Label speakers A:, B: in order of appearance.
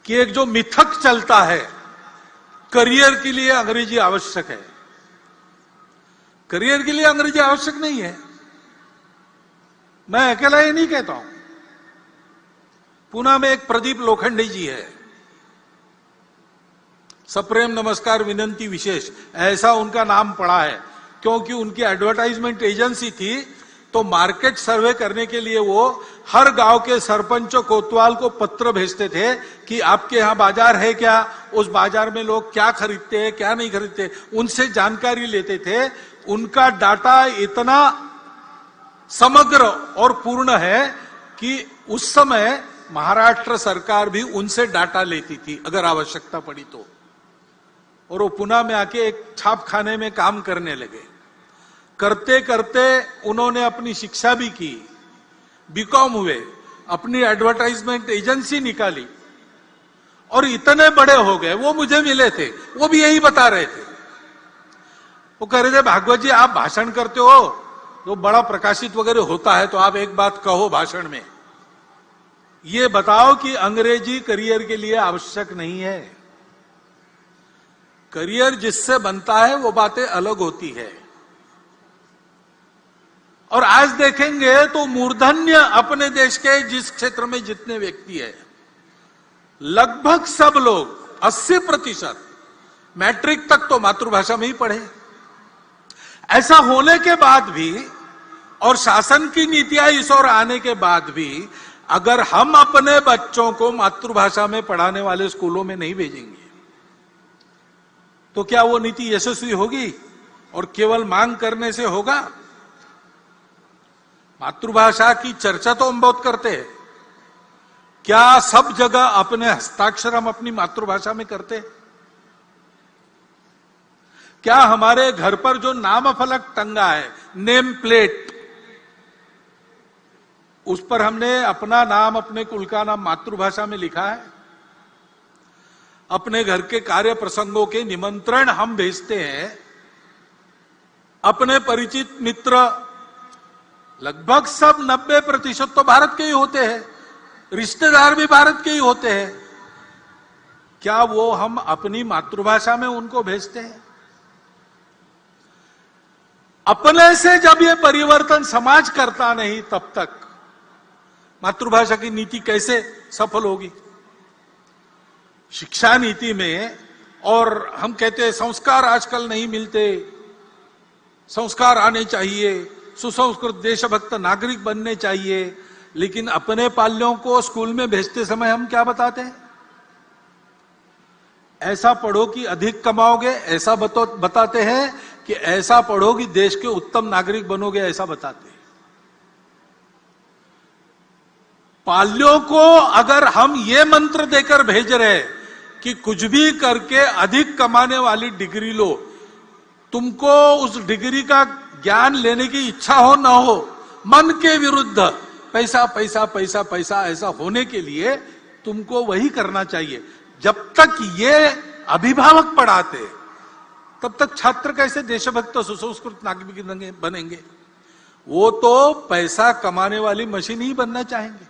A: कि एक जो मिथक चलता है, करियर के लिए अंग्रेजी आवश्यक है। करियर के लिए अंग्रेजी आवश्यक नहीं है। मैं अकेला ये नहीं कहता हूं। पुणे में एक प्रदीप लोखंडे जी है, सप्रेम नमस्कार विनंती विशेष, ऐसा उनका नाम पड़ा है, क्योंकि उनकी एडवर्टाइजमेंट एजेंसी थी। तो मार्केट सर्वे करने के लिए वो हर गांव के सरपंच कोतवाल को पत्र भेजते थे कि आपके यहां बाजार है क्या, उस बाजार में लोग क्या खरीदते हैं क्या नहीं खरीदते, उनसे जानकारी लेते थे। उनका डाटा इतना समग्र और पूर्ण है कि उस समय महाराष्ट्र सरकार भी उनसे डाटा लेती थी अगर आवश्यकता पड़ी तो। और वो पुणे में आके एक छापखाने में काम करने लगे। करते करते उन्होंने अपनी शिक्षा भी की, बीकॉम हुए, अपनी एडवर्टाइजमेंट एजेंसी निकाली और इतने बड़े हो गए। वो मुझे मिले थे, वो भी यही बता रहे थे। वो कह रहे थे, भागवत जी आप भाषण करते हो तो बड़ा प्रकाशित वगैरह होता है, तो आप एक बात कहो भाषण में, ये बताओ कि अंग्रेजी करियर के लिए आवश्यक नहीं है। करियर जिससे बनता है वो बातें अलग होती है। और आज देखेंगे तो मूर्धन्य अपने देश के जिस क्षेत्र में जितने व्यक्ति है, लगभग सब लोग 80% मैट्रिक तक तो मातृभाषा में ही पढ़े। ऐसा होने के बाद भी और शासन की नीतियां इस ओर आने के बाद भी अगर हम अपने बच्चों को मातृभाषा में पढ़ाने वाले स्कूलों में नहीं भेजेंगे तो क्या वो नीति यशस्वी होगी? और केवल मांग करने से होगा? मातृभाषा की चर्चा तो हम बहुत करते हैं, क्या सब जगह अपने हस्ताक्षर हम अपनी मातृभाषा में करते हैं? क्या हमारे घर पर जो नाम फलक टंगा है, नेम प्लेट, उस पर हमने अपना नाम, अपने कुल का नाम मातृभाषा में लिखा है? अपने घर के कार्य प्रसंगों के निमंत्रण हम भेजते हैं, अपने परिचित मित्र लगभग सब 90% तो भारत के ही होते हैं, रिश्तेदार भी भारत के ही होते हैं। क्या वो हम अपनी मातृभाषा में उनको भेजते हैं? अपने से जब ये परिवर्तन समाज करता नहीं, तब तक मातृभाषा की नीति कैसे सफल होगी? शिक्षा नीति में, और हम कहते हैं संस्कार आजकल नहीं मिलते, संस्कार आने चाहिए, सुसंस्कृत देशभक्त नागरिक बनने चाहिए, लेकिन अपने पाल्यों को स्कूल में भेजते समय हम क्या बताते हैं? ऐसा पढ़ो कि अधिक कमाओगे, ऐसा बताते हैं कि ऐसा पढ़ो कि देश के उत्तम नागरिक बनोगे, ऐसा बताते हैं। पाल्यों को अगर हम ये मंत्र देकर भेज रहे कि कुछ भी करके अधिक कमाने वाली डिग्री लो, तुमको उस डिग्री का ज्ञान लेने की इच्छा हो ना हो, मन के विरुद्ध पैसा पैसा पैसा पैसा ऐसा होने के लिए तुमको वही करना चाहिए। जब तक ये अभिभावक पढ़ाते तब तक छात्र कैसे देशभक्त सुसंस्कृत नागरिक बनेंगे? वो तो पैसा कमाने वाली मशीन ही बनना चाहेंगे।